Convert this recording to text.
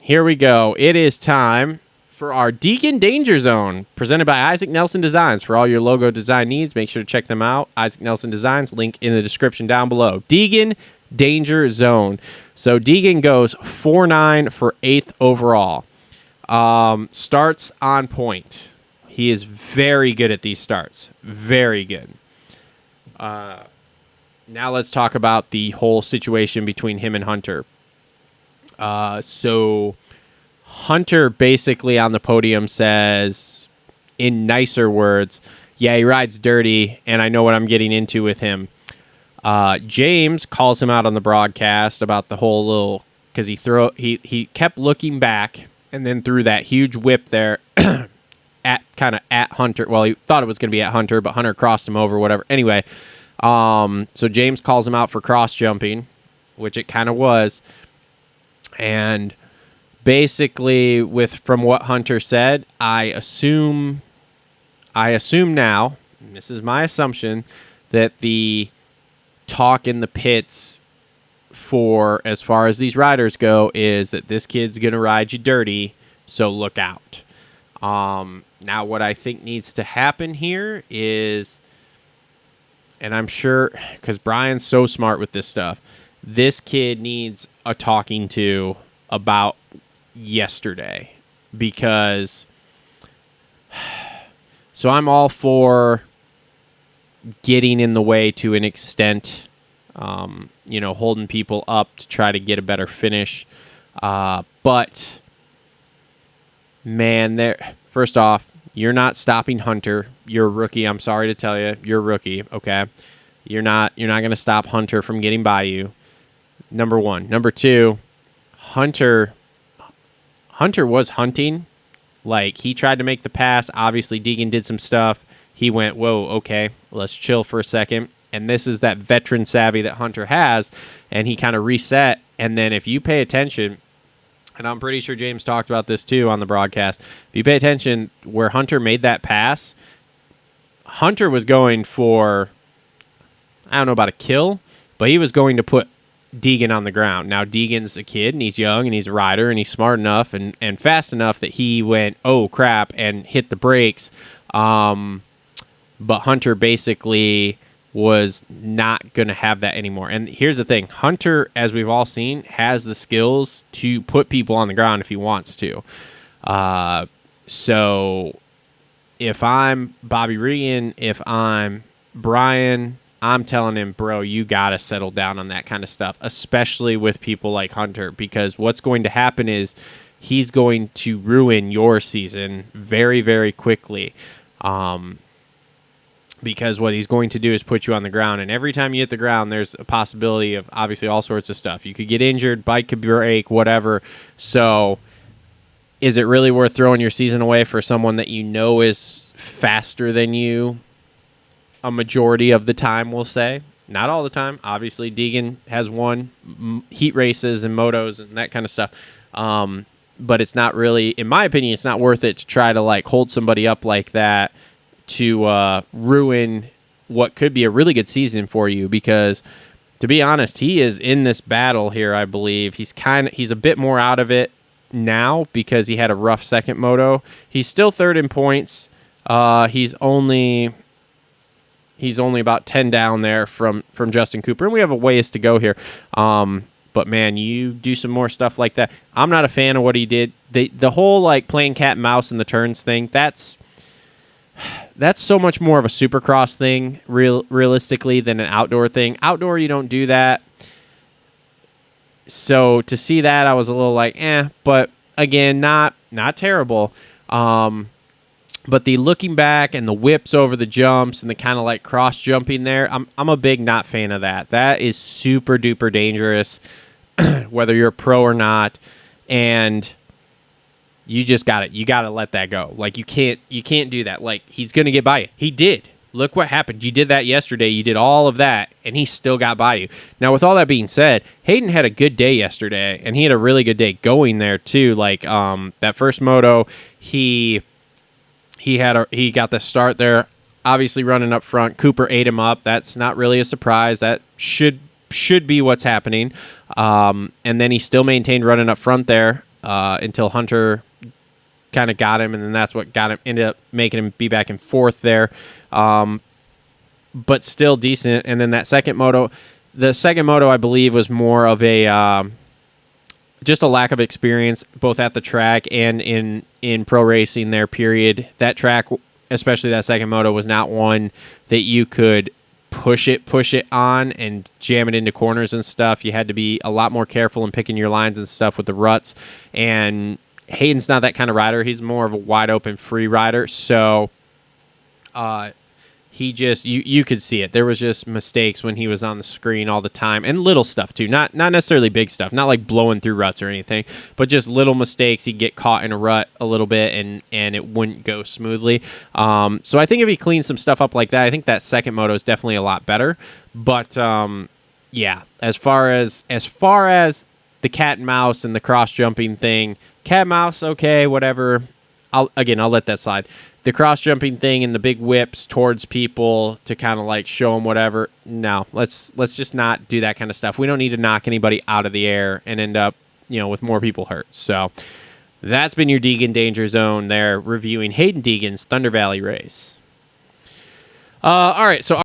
Here we go. It is time for our Deegan Danger Zone, presented by Isaac Nelson Designs. For all your logo design needs, make sure to check them out. Isaac Nelson Designs, link in the description down below. Deegan Danger Zone. So Deegan goes 4-9 for 8th overall. Starts on point. He is very good at these starts. Very good. Now let's talk about the whole situation between him and Hunter. So Hunter basically on the podium says, in nicer words, yeah, he rides dirty, and I know what I'm getting into with him. James calls him out on the broadcast about the whole little, because he kept looking back and then threw that huge whip there at Hunter. Well, he thought it was going to be at Hunter, but Hunter crossed him over, whatever. Anyway, so James calls him out for cross jumping, which it kind of was. And basically, from what Hunter said, I assume now, and this is my assumption, that the talk in the pits for as far as these riders go is that this kid's gonna ride you dirty, so look out. Now, what I think needs to happen here is, and I'm sure because Brian's so smart with this stuff, this kid needs a talking to about yesterday, because so I'm all for getting in the way to an extent, holding people up to try to get a better finish. But man, first off, you're not stopping Hunter. You're a rookie. I'm sorry to tell you, you're a rookie. Okay, you're not going to stop Hunter from getting by you. Number one. Number two, Hunter was hunting. Like, he tried to make the pass. Obviously, Deegan did some stuff. He went, whoa, okay, let's chill for a second. And this is that veteran savvy that Hunter has. And he kind of reset. And then if you pay attention, and I'm pretty sure James talked about this too on the broadcast, if you pay attention where Hunter made that pass, Hunter was going for, I don't know about a kill, but he was going to put Deegan on the ground. Now, Deegan's a kid, and he's young, and he's a rider, and he's smart enough and fast enough that he went, oh, crap, and hit the brakes. But Hunter basically was not going to have that anymore. And here's the thing. Hunter, as we've all seen, has the skills to put people on the ground if he wants to. So if I'm Bobby Regan, if I'm Brian, I'm telling him, bro, you got to settle down on that kind of stuff, especially with people like Hunter, because what's going to happen is he's going to ruin your season very, very quickly. Because what he's going to do is put you on the ground, and every time you hit the ground, there's a possibility of obviously all sorts of stuff. You could get injured, bike could break, whatever. So is it really worth throwing your season away for someone that you know is faster than you? A majority of the time, we'll say. Not all the time. Obviously, Deegan has won heat races and motos and that kind of stuff. But it's not really, in my opinion, it's not worth it to try to hold somebody up like that to ruin what could be a really good season for you. Because, to be honest, he is in this battle here, I believe. He's a bit more out of it now because he had a rough second moto. He's still third in points. He's only about 10 down there from Justin Cooper, and we have a ways to go here. But man, you do some more stuff like that. I'm not a fan of what he did. The whole playing cat and mouse in the turns thing, that's so much more of a supercross thing realistically than an outdoor thing. Outdoor, you don't do that. So to see that, I was a little but again, not terrible. But the looking back and the whips over the jumps and the kind of cross jumping there, I'm a big not fan of that. That is super duper dangerous, whether you're a pro or not. And you just you got to let that go. You can't do that. He's going to get by you. He did. Look what happened. You did that yesterday. You did all of that, and he still got by you. Now, with all that being said, Hayden had a good day yesterday, and he had a really good day going there too. That first moto, he got the start there, obviously running up front. Cooper ate him up. That's not really a surprise. That should be what's happening. And then he still maintained running up front there. until Hunter kind of got him, and then that's what got him, ended up making him be back in fourth there. But still decent. And then that second moto, I believe, was more of a just a lack of experience, both at the track and in pro racing there, period. That track, especially that second moto, was not one that you could push it on and jam it into corners and stuff. You had to be a lot more careful in picking your lines and stuff with the ruts. And Hayden's not that kind of rider. He's more of a wide open free rider. So he just, you could see it. There was just mistakes when he was on the screen all the time, and little stuff too. Not necessarily big stuff, not like blowing through ruts or anything, but just little mistakes. He'd get caught in a rut a little bit and it wouldn't go smoothly. So I think if he cleans some stuff up like that, I think that second moto is definitely a lot better. But yeah, as far as the cat and mouse and the cross jumping thing, cat mouse, okay, whatever. I'll let that slide. The cross jumping thing and the big whips towards people to kind of like show them whatever. No, let's just not do that kind of stuff. We don't need to knock anybody out of the air and end up, with more people hurt. So that's been your Deegan Danger Zone there, reviewing Hayden Deegan's Thunder Valley Race. All right, so